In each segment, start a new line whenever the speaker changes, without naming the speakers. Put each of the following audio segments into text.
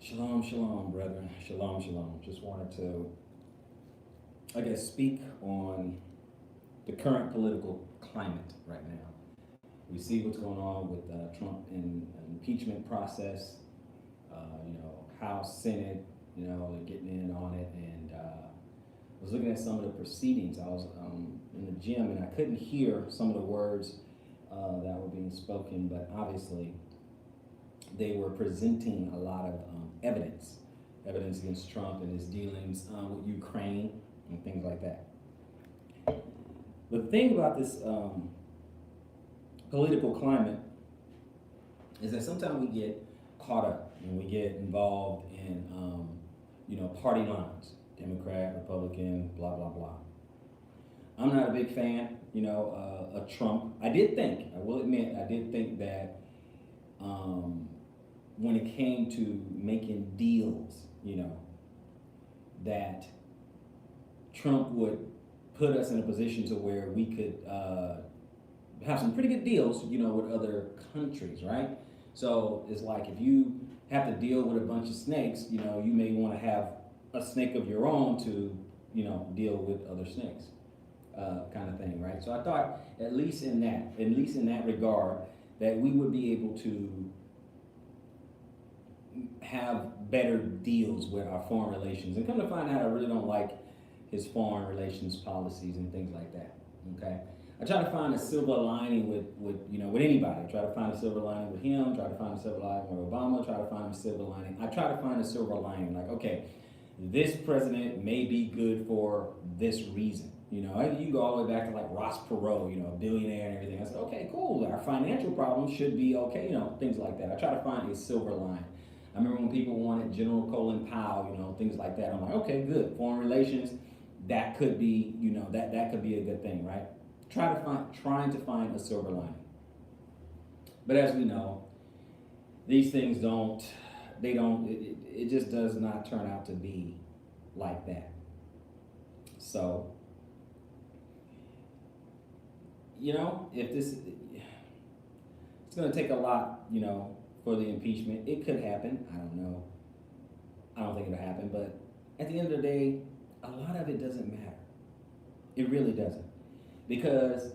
Shalom, shalom, brethren. Shalom, shalom. Just wanted to, speak on the current political climate right now. We see what's going on with Trump in impeachment process. House, Senate, they're getting in on it. And I was looking at some of the proceedings. I was in the gym and I couldn't hear some of the words that were being spoken, but obviously they were presenting a lot of evidence against Trump and his dealings with Ukraine and things like that. The thing about this political climate is that sometimes we get caught up and we get involved in, party lines, Democrat, Republican, blah, blah, blah. I'm not a big fan, of Trump. I will admit, I did think that when it came to making deals, that Trump would put us in a position to where we could have some pretty good deals, with other countries, right? So it's like if you have to deal with a bunch of snakes, you may want to have a snake of your own to, deal with other snakes, kind of thing, right? So I thought, at least in that regard, that we would be able to have better deals with our foreign relations. And come to find out, I really don't like his foreign relations policies and things like that. Okay, I try to find a silver lining with anybody. I try to find a silver lining with him. Try to find a silver lining with Obama. Try to find a silver lining. I try to find a silver lining. Like, okay, this president may be good for this reason. You can go all the way back to like Ross Perot, a billionaire and everything. I said, okay, cool. Our financial problems should be okay. Things like that. I try to find a silver line. I remember when people wanted General Colin Powell, things like that. I'm like, okay, good. Foreign relations, that could be, that could be a good thing, right? Trying to find a silver lining. But as we know, these things it just does not turn out to be like that. So, if it's going to take a lot, for the impeachment. It could happen. I don't know. I don't think it'll happen. But at the end of the day, a lot of it doesn't matter. It really doesn't. Because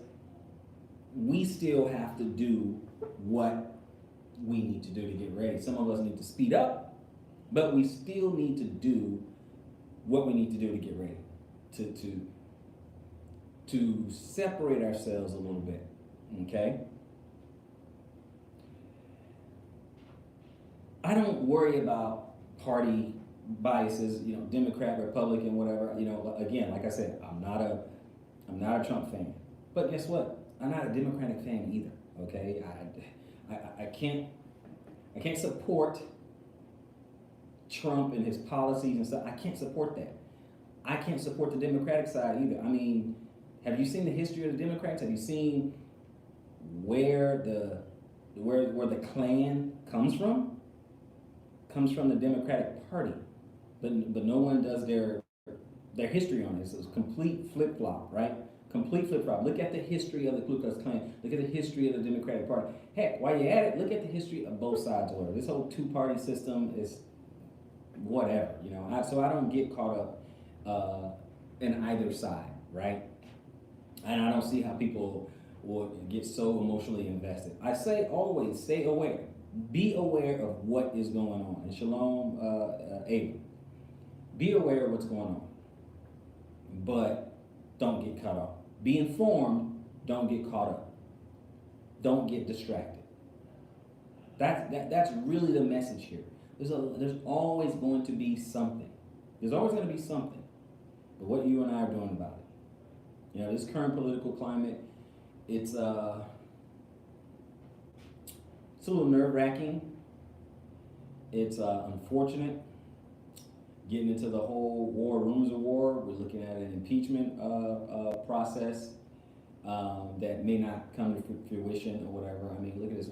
we still have to do what we need to do to get ready. Some of us need to speed up, but we still need to do what we need to do to get ready. To separate ourselves a little bit. Okay? I don't worry about party biases, Democrat, Republican, whatever. Again, like I said, I'm not a Trump fan. But guess what? I'm not a Democratic fan either. Okay, I can't support Trump and his policies and stuff. I can't support that. I can't support the Democratic side either. I mean, have you seen the history of the Democrats? Have you seen where the Klan comes from? Comes from the Democratic Party, but no one does their history on this. It's a complete flip flop, right? Complete flip flop. Look at the history of the Ku Klux Klan. Look at the history of the Democratic Party. Heck, while you're at it, look at the history of both sides of it. This whole two-party system is whatever, so I don't get caught up in either side, right? And I don't see how people would get so emotionally invested. I say always stay aware. Be aware of what is going on. And shalom, Abram. Be aware of what's going on. But don't get caught up. Be informed. Don't get caught up. Don't get distracted. That's really the message here. There's always going to be something. There's always going to be something. But what you and I are doing about it. This current political climate, it's a little nerve-wracking. It's unfortunate. Getting into the whole rumors of war. We're looking at an impeachment process that may not come to fruition or whatever. I mean, look at this.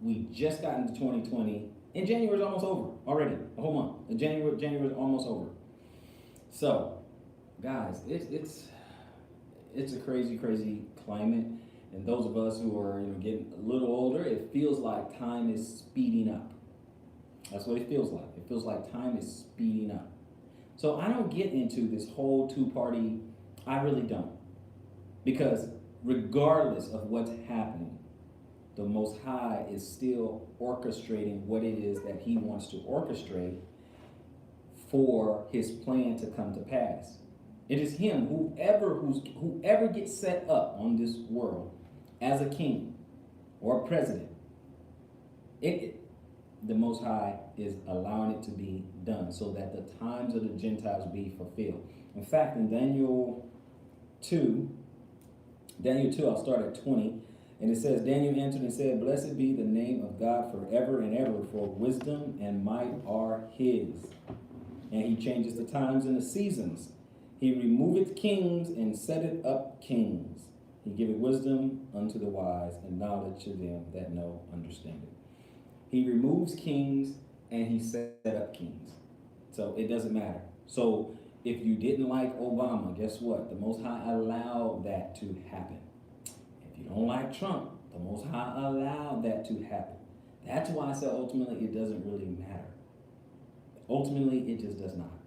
We just got into 2020, and January's almost over already. A whole month. January's almost over. So, guys, it's a crazy climate. And those of us who are getting a little older, it feels like time is speeding up. That's what it feels like. It feels like time is speeding up. So I don't get into this whole two-party. I really don't. Because regardless of what's happening, the Most High is still orchestrating what it is that He wants to orchestrate for His plan to come to pass. It is Him, whoever gets set up on this world as a king or a president, the Most High is allowing it to be done so that the times of the Gentiles be fulfilled. In fact, in Daniel 2, I'll start at 20, and it says, Daniel answered and said, Blessed be the name of God forever and ever, for wisdom and might are His. And He changes the times and the seasons. He removeth kings and setteth up kings. He giveth wisdom unto the wise and knowledge to them that know understanding. He removes kings and He set up kings. So it doesn't matter. So if you didn't like Obama, guess what? The Most High allowed that to happen. If you don't like Trump, the Most High allowed that to happen. That's why I said ultimately it doesn't really matter. Ultimately, it just does not.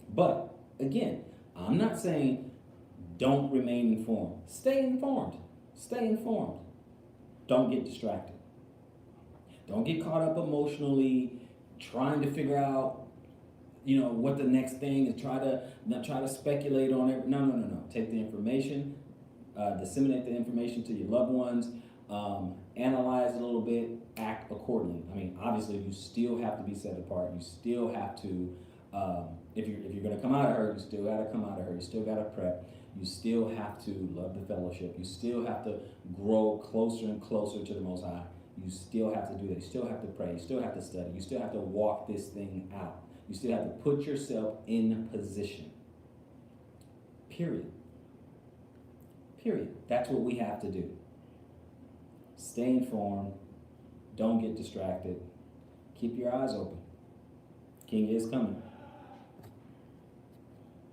But again, I'm not saying don't remain informed. Stay informed. Stay informed. Don't get distracted. Don't get caught up emotionally trying to figure out, what the next thing is. Try to speculate on it. No. Take the information, disseminate the information to your loved ones, analyze it a little bit, act accordingly. I mean, obviously, you still have to be set apart. You still have to, if you're going to come out of her, you still got to come out of her. You still got to prep. You still have to love the fellowship. You still have to grow closer and closer to the Most High. You still have to do that. You still have to pray. You still have to study. You still have to walk this thing out. You still have to put yourself in position. Period. That's what we have to do. Stay informed. Don't get distracted. Keep your eyes open. King is coming.